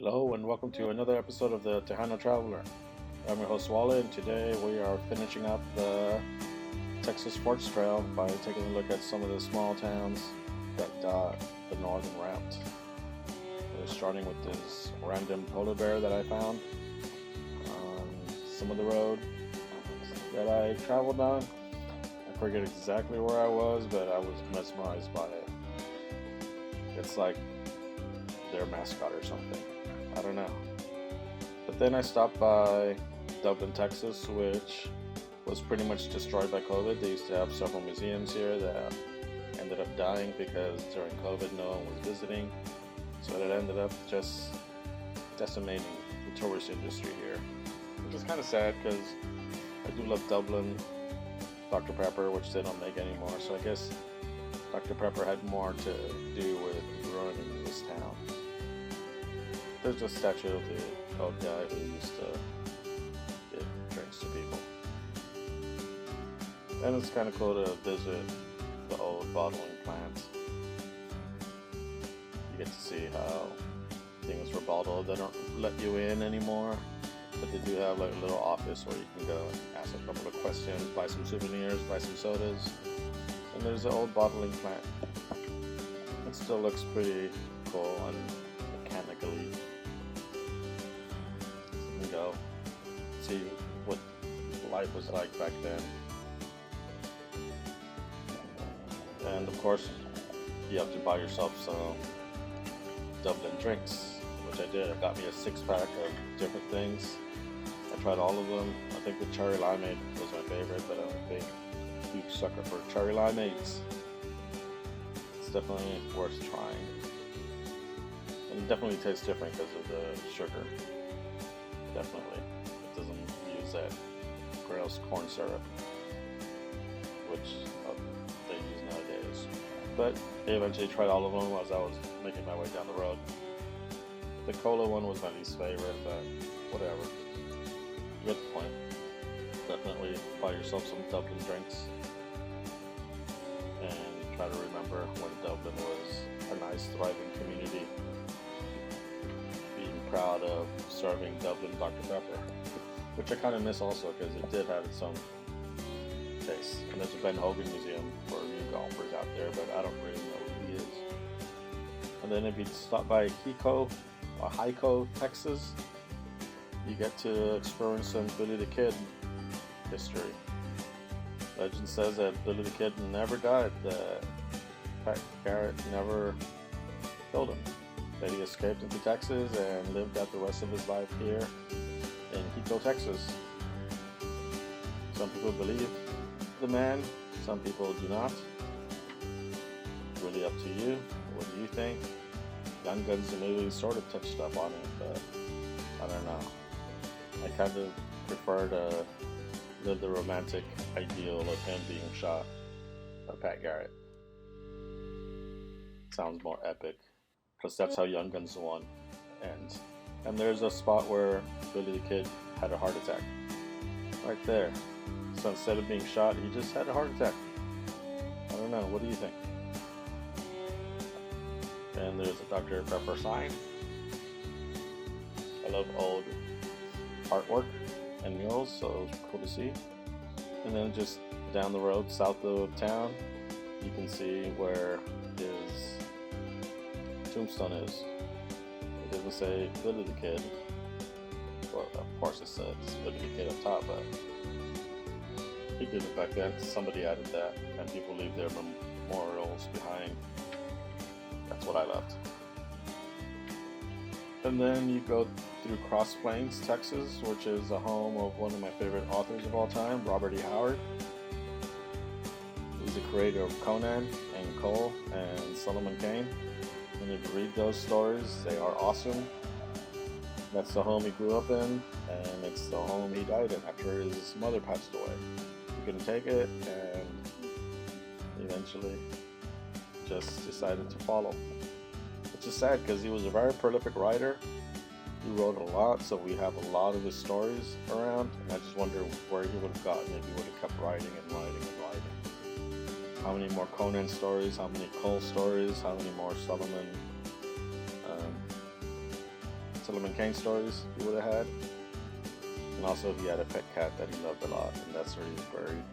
Hello and welcome to another episode of the Tejano Traveler. I'm your host Wally, and today we are finishing up the Texas Sports Trail by taking a look at some of the small towns that dot the northern route. We're starting with this random polar bear that I found on some of the road that I traveled on. I forget exactly where I was, but I was mesmerized by it. It's like their mascot or something. I don't know. But then I stopped by Dublin, Texas, which was pretty much destroyed by COVID. They used to have several museums here that ended up dying because during COVID no one was visiting. So it ended up just decimating the tourist industry here, which is kind of sad because I do love Dublin, Dr. Pepper, which they don't make anymore. So I guess Dr. Pepper had more to do with ruining this town. There's a statue of the old guy who used to give drinks to people. And it's kind of cool to visit the old bottling plants. You get to see how things were bottled. They don't let you in anymore, but they do have like a little office where you can go and ask a couple of questions, buy some souvenirs, buy some sodas. And there's an old bottling plant. It still looks pretty cool and mechanically. Go see what life was like back then. And of course you have to buy yourself some Dublin drinks, which I did. I got me a 6-pack of different things. I tried all of them. I think the cherry limeade was my favorite, but I'm a big huge sucker for cherry limeades. It's definitely worth trying, and it definitely tastes different because of the sugar. Definitely. It doesn't use that gross corn syrup, which they use nowadays. But I eventually tried all of them as I was making my way down the road. The cola one was my least favorite, but whatever. You get the point. Definitely buy yourself some Dublin drinks. And try to remember when Dublin was a nice, thriving community. Proud of serving Dublin Dr. Pepper, which I kind of miss also because it did have its own taste. And there's a Ben Hogan Museum for new golfers out there, but I don't really know who he is. And then if you stop by Hico, Texas, you get to experience some Billy the Kid history. Legend says that Billy the Kid never died, that Pat Garrett never killed him. That he escaped into Texas and lived out the rest of his life here in Hico, Texas. Some people believe the man, some people do not. Really up to you. What do you think? Young Guns the movie sort of touched up on it, but I don't know. I kind of prefer to live the romantic ideal of him being shot by Pat Garrett. Sounds more epic. Because that's how Young Guns won. And there's a spot where Billy the Kid had a heart attack. Right there. So instead of being shot, he just had a heart attack. I don't know, what do you think? And there's a Dr. Pepper sign. I love old artwork and murals, so it was cool to see. And then just down the road, south of town, you can see where his tombstone is. It doesn't say Billy the Kid. Well, of course it says Billy the Kid up top, but he did it back then. Somebody added that, and people leave their memorials behind. That's what I left. And then you go through Cross Plains, Texas, which is the home of one of my favorite authors of all time, Robert E. Howard. He's the creator of Conan and Cole and Solomon Kane. And if you read those stories, they are awesome. That's the home he grew up in, and it's the home he died in after his mother passed away. He couldn't take it, and eventually just decided to follow. Which is sad because he was a very prolific writer. He wrote a lot, so we have a lot of his stories around, and I just wonder where he would have gotten if he would have kept writing and writing and writing. How many more Conan stories, how many Cole stories, how many more Solomon Solomon Kane stories he would have had. And also he had a pet cat that he loved a lot, and that's where he's buried.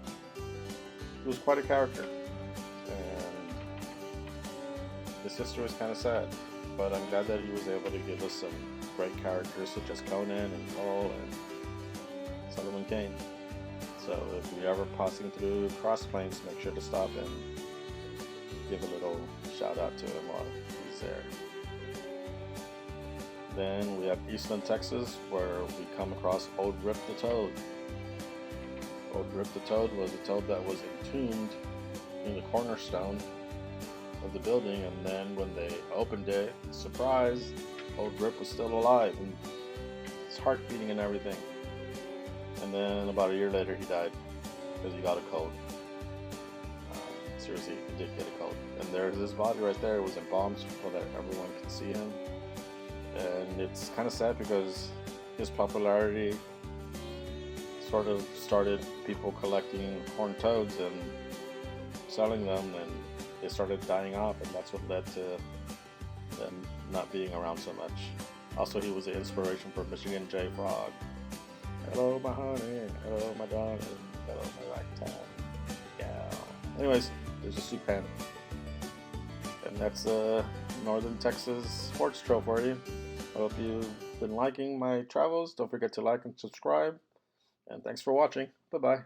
He was quite a character, and his history was kind of sad, but I'm glad that he was able to give us some great characters such as Conan and Cole and Solomon Kane. So if you're ever passing through Cross Plains, make sure to stop and give a little shout out to him while he's there. Then we have Eastland, Texas, where we come across Old Rip the Toad. Old Rip the Toad was a toad that was entombed in the cornerstone of the building, and then when they opened it, surprise, Old Rip was still alive and his heart beating and everything. And then about a year later he died because he got a cold. Seriously, he did get a cold. And there's his body right there. It was embalmed so that everyone could see him. And it's kind of sad because his popularity sort of started people collecting horned toads and selling them, and they started dying off, and that's what led to them not being around so much. Also, he was an inspiration for Michigan J. Frog. Hello, my honey. Hello, my darling. Hello, my lifetime. Yeah. Anyways, there's a soup pan. And that's Northern Texas sports trail for you. I hope you've been liking my travels. Don't forget to like and subscribe. And thanks for watching. Bye-bye.